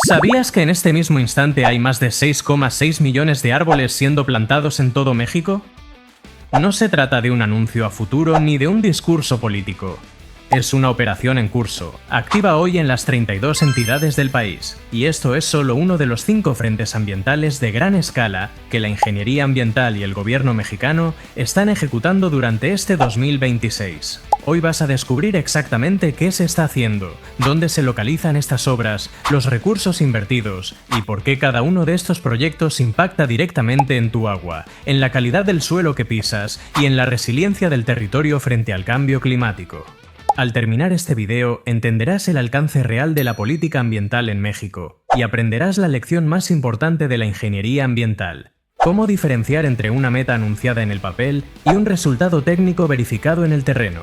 ¿Sabías que en este mismo instante hay más de 6,6 millones de árboles siendo plantados en todo México? No se trata de un anuncio a futuro ni de un discurso político. Es una operación en curso, activa hoy en las 32 entidades del país, y esto es solo uno de los 5 frentes ambientales de gran escala que la ingeniería ambiental y el gobierno mexicano están ejecutando durante este 2026. Hoy vas a descubrir exactamente qué se está haciendo, dónde se localizan estas obras, los recursos invertidos y por qué cada uno de estos proyectos impacta directamente en tu agua, en la calidad del suelo que pisas y en la resiliencia del territorio frente al cambio climático. Al terminar este video, entenderás el alcance real de la política ambiental en México y aprenderás la lección más importante de la ingeniería ambiental: cómo diferenciar entre una meta anunciada en el papel y un resultado técnico verificado en el terreno.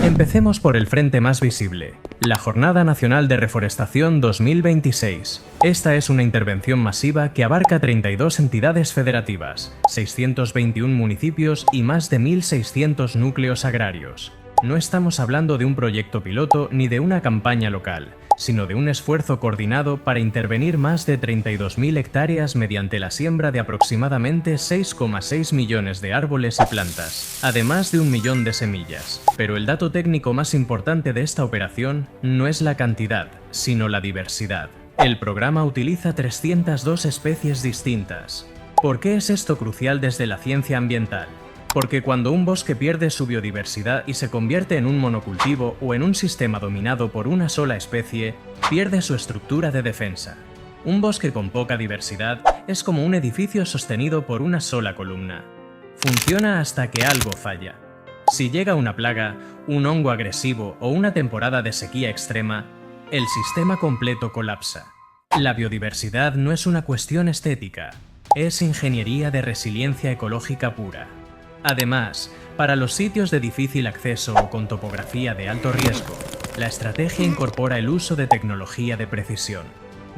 Empecemos por el frente más visible, la Jornada Nacional de Reforestación 2026. Esta es una intervención masiva que abarca 32 entidades federativas, 621 municipios y más de 1.600 núcleos agrarios. No estamos hablando de un proyecto piloto ni de una campaña local, sino de un esfuerzo coordinado para intervenir más de 32.000 hectáreas mediante la siembra de aproximadamente 6,6 millones de árboles y plantas, además de 1 millón de semillas. Pero el dato técnico más importante de esta operación no es la cantidad, sino la diversidad. El programa utiliza 302 especies distintas. ¿Por qué es esto crucial desde la ciencia ambiental? Porque cuando un bosque pierde su biodiversidad y se convierte en un monocultivo o en un sistema dominado por una sola especie, pierde su estructura de defensa. Un bosque con poca diversidad es como un edificio sostenido por una sola columna. Funciona hasta que algo falla. Si llega una plaga, un hongo agresivo o una temporada de sequía extrema, el sistema completo colapsa. La biodiversidad no es una cuestión estética, es ingeniería de resiliencia ecológica pura. Además, para los sitios de difícil acceso o con topografía de alto riesgo, la estrategia incorpora el uso de tecnología de precisión.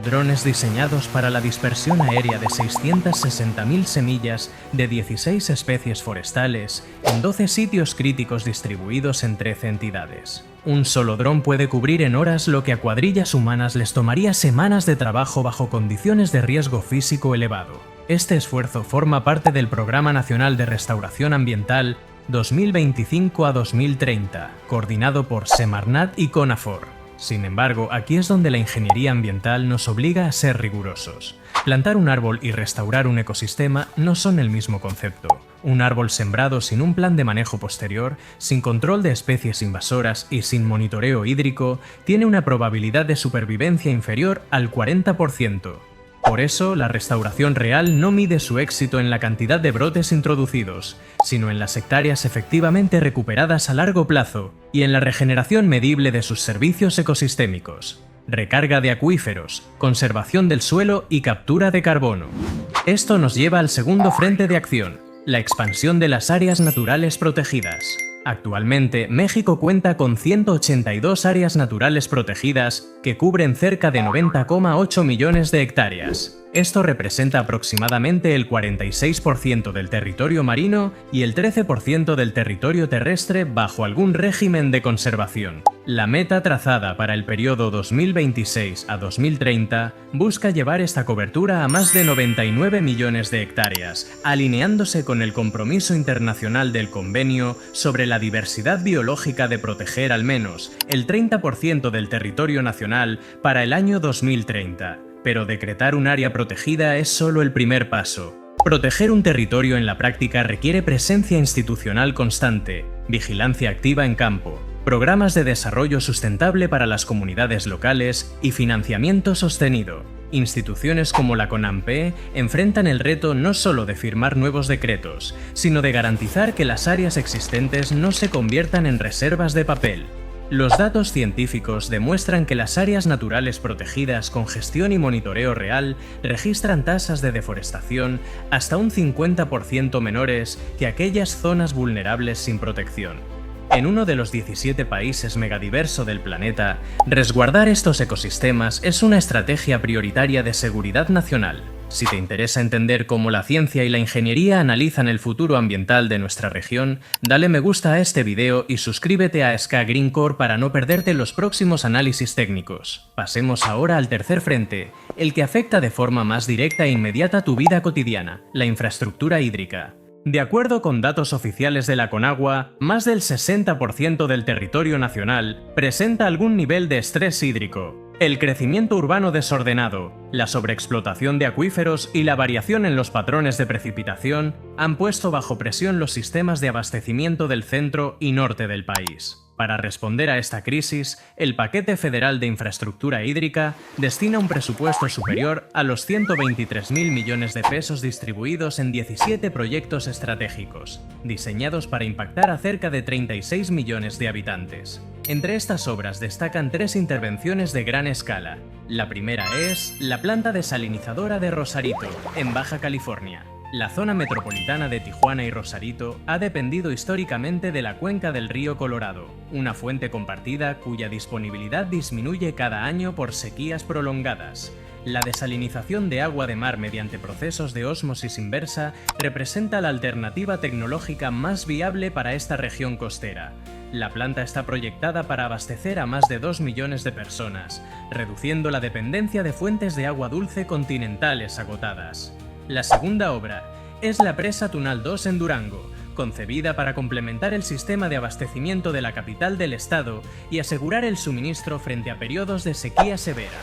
Drones diseñados para la dispersión aérea de 660.000 semillas de 16 especies forestales en 12 sitios críticos distribuidos en 13 entidades. Un solo dron puede cubrir en horas lo que a cuadrillas humanas les tomaría semanas de trabajo bajo condiciones de riesgo físico elevado. Este esfuerzo forma parte del Programa Nacional de Restauración Ambiental 2025 a 2030, coordinado por Semarnat y CONAFOR. Sin embargo, aquí es donde la ingeniería ambiental nos obliga a ser rigurosos. Plantar un árbol y restaurar un ecosistema no son el mismo concepto. Un árbol sembrado sin un plan de manejo posterior, sin control de especies invasoras y sin monitoreo hídrico, tiene una probabilidad de supervivencia inferior al 40%. Por eso, la restauración real no mide su éxito en la cantidad de brotes introducidos, sino en las hectáreas efectivamente recuperadas a largo plazo y en la regeneración medible de sus servicios ecosistémicos. Recarga de acuíferos, conservación del suelo y captura de carbono. Esto nos lleva al segundo frente de acción: la expansión de las áreas naturales protegidas. Actualmente, México cuenta con 182 áreas naturales protegidas que cubren cerca de 90,8 millones de hectáreas. Esto representa aproximadamente el 46% del territorio marino y el 13% del territorio terrestre bajo algún régimen de conservación. La meta trazada para el periodo 2026 a 2030 busca llevar esta cobertura a más de 99 millones de hectáreas, alineándose con el compromiso internacional del Convenio sobre la diversidad biológica de proteger al menos el 30% del territorio nacional para el año 2030. Pero decretar un área protegida es solo el primer paso. Proteger un territorio en la práctica requiere presencia institucional constante, vigilancia activa en campo, programas de desarrollo sustentable para las comunidades locales y financiamiento sostenido. Instituciones como la CONAMPE enfrentan el reto no solo de firmar nuevos decretos, sino de garantizar que las áreas existentes no se conviertan en reservas de papel. Los datos científicos demuestran que las áreas naturales protegidas con gestión y monitoreo real registran tasas de deforestación hasta un 50% menores que aquellas zonas vulnerables sin protección. En uno de los 17 países megadiverso del planeta, resguardar estos ecosistemas es una estrategia prioritaria de seguridad nacional. Si te interesa entender cómo la ciencia y la ingeniería analizan el futuro ambiental de nuestra región, dale me gusta a este video y suscríbete a SK Green Core para no perderte los próximos análisis técnicos. Pasemos ahora al tercer frente, el que afecta de forma más directa e inmediata tu vida cotidiana, la infraestructura hídrica. De acuerdo con datos oficiales de la Conagua, más del 60% del territorio nacional presenta algún nivel de estrés hídrico. El crecimiento urbano desordenado, la sobreexplotación de acuíferos y la variación en los patrones de precipitación han puesto bajo presión los sistemas de abastecimiento del centro y norte del país. Para responder a esta crisis, el Paquete Federal de Infraestructura Hídrica destina un presupuesto superior a los 123.000 millones de pesos distribuidos en 17 proyectos estratégicos, diseñados para impactar a cerca de 36 millones de habitantes. Entre estas obras destacan 3 intervenciones de gran escala. La primera es la planta desalinizadora de Rosarito, en Baja California. La zona metropolitana de Tijuana y Rosarito ha dependido históricamente de la cuenca del río Colorado, una fuente compartida cuya disponibilidad disminuye cada año por sequías prolongadas. La desalinización de agua de mar mediante procesos de ósmosis inversa representa la alternativa tecnológica más viable para esta región costera. La planta está proyectada para abastecer a más de 2 millones de personas, reduciendo la dependencia de fuentes de agua dulce continentales agotadas. La segunda obra es la presa Tunal 2 en Durango, concebida para complementar el sistema de abastecimiento de la capital del estado y asegurar el suministro frente a periodos de sequía severa.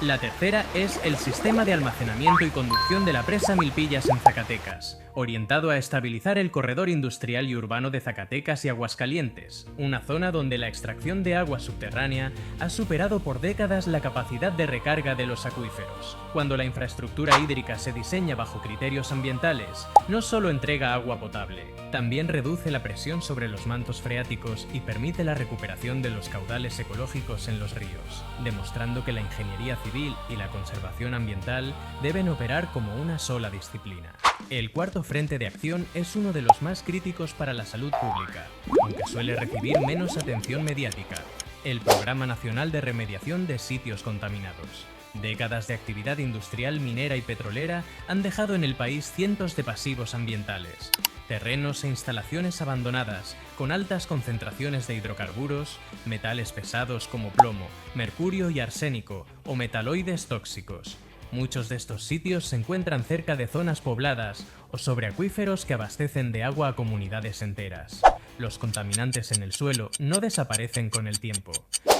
La tercera es el sistema de almacenamiento y conducción de la presa Milpillas en Zacatecas, orientado a estabilizar el corredor industrial y urbano de Zacatecas y Aguascalientes, una zona donde la extracción de agua subterránea ha superado por décadas la capacidad de recarga de los acuíferos. Cuando la infraestructura hídrica se diseña bajo criterios ambientales, no solo entrega agua potable, también reduce la presión sobre los mantos freáticos y permite la recuperación de los caudales ecológicos en los ríos, demostrando que la ingeniería civil y la conservación ambiental deben operar como una sola disciplina. El cuarto frente de acción es uno de los más críticos para la salud pública, aunque suele recibir menos atención mediática: el Programa Nacional de Remediación de Sitios Contaminados. Décadas de actividad industrial minera y petrolera han dejado en el país cientos de pasivos ambientales. Terrenos e instalaciones abandonadas, con altas concentraciones de hidrocarburos, metales pesados como plomo, mercurio y arsénico, o metaloides tóxicos. Muchos de estos sitios se encuentran cerca de zonas pobladas o sobre acuíferos que abastecen de agua a comunidades enteras. Los contaminantes en el suelo no desaparecen con el tiempo.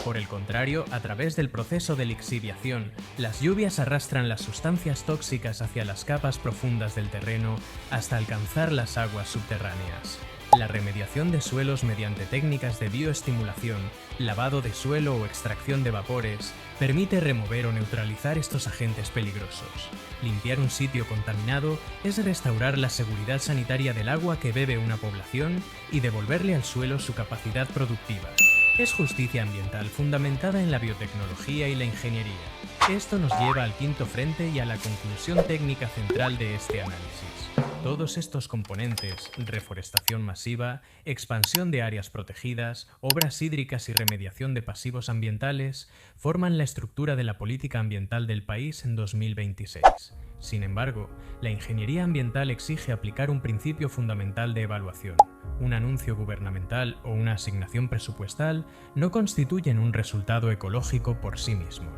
Por el contrario, a través del proceso de lixiviación, las lluvias arrastran las sustancias tóxicas hacia las capas profundas del terreno hasta alcanzar las aguas subterráneas. La remediación de suelos mediante técnicas de bioestimulación, lavado de suelo o extracción de vapores permite remover o neutralizar estos agentes peligrosos. Limpiar un sitio contaminado es restaurar la seguridad sanitaria del agua que bebe una población y devolverle al suelo su capacidad productiva. Es justicia ambiental fundamentada en la biotecnología y la ingeniería. Esto nos lleva al quinto frente y a la conclusión técnica central de este análisis. Todos estos componentes, reforestación masiva, expansión de áreas protegidas, obras hídricas y remediación de pasivos ambientales, forman la estructura de la política ambiental del país en 2026. Sin embargo, la ingeniería ambiental exige aplicar un principio fundamental de evaluación. Un anuncio gubernamental o una asignación presupuestal no constituyen un resultado ecológico por sí mismos.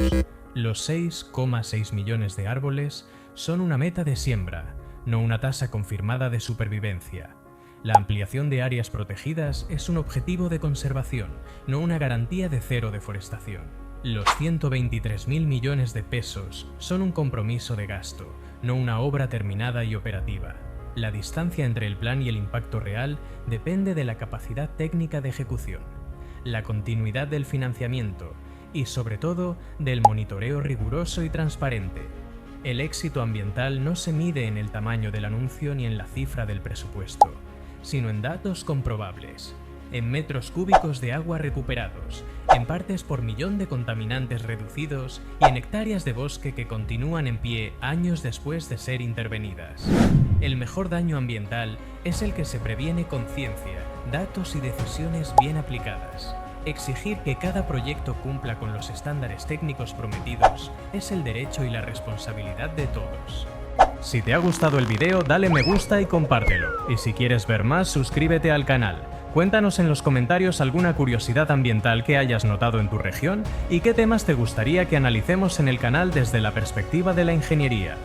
Los 6,6 millones de árboles son una meta de siembra, no una tasa confirmada de supervivencia. La ampliación de áreas protegidas es un objetivo de conservación, no una garantía de cero deforestación. Los 123.000 millones de pesos son un compromiso de gasto, no una obra terminada y operativa. La distancia entre el plan y el impacto real depende de la capacidad técnica de ejecución, la continuidad del financiamiento y, sobre todo, del monitoreo riguroso y transparente. El éxito ambiental no se mide en el tamaño del anuncio ni en la cifra del presupuesto, sino en datos comprobables, en metros cúbicos de agua recuperados, en partes por millón de contaminantes reducidos y en hectáreas de bosque que continúan en pie años después de ser intervenidas. El mejor daño ambiental es el que se previene con ciencia, datos y decisiones bien aplicadas. Exigir que cada proyecto cumpla con los estándares técnicos prometidos es el derecho y la responsabilidad de todos. Si te ha gustado el video, dale me gusta y compártelo. Y si quieres ver más, suscríbete al canal. Cuéntanos en los comentarios alguna curiosidad ambiental que hayas notado en tu región y qué temas te gustaría que analicemos en el canal desde la perspectiva de la ingeniería.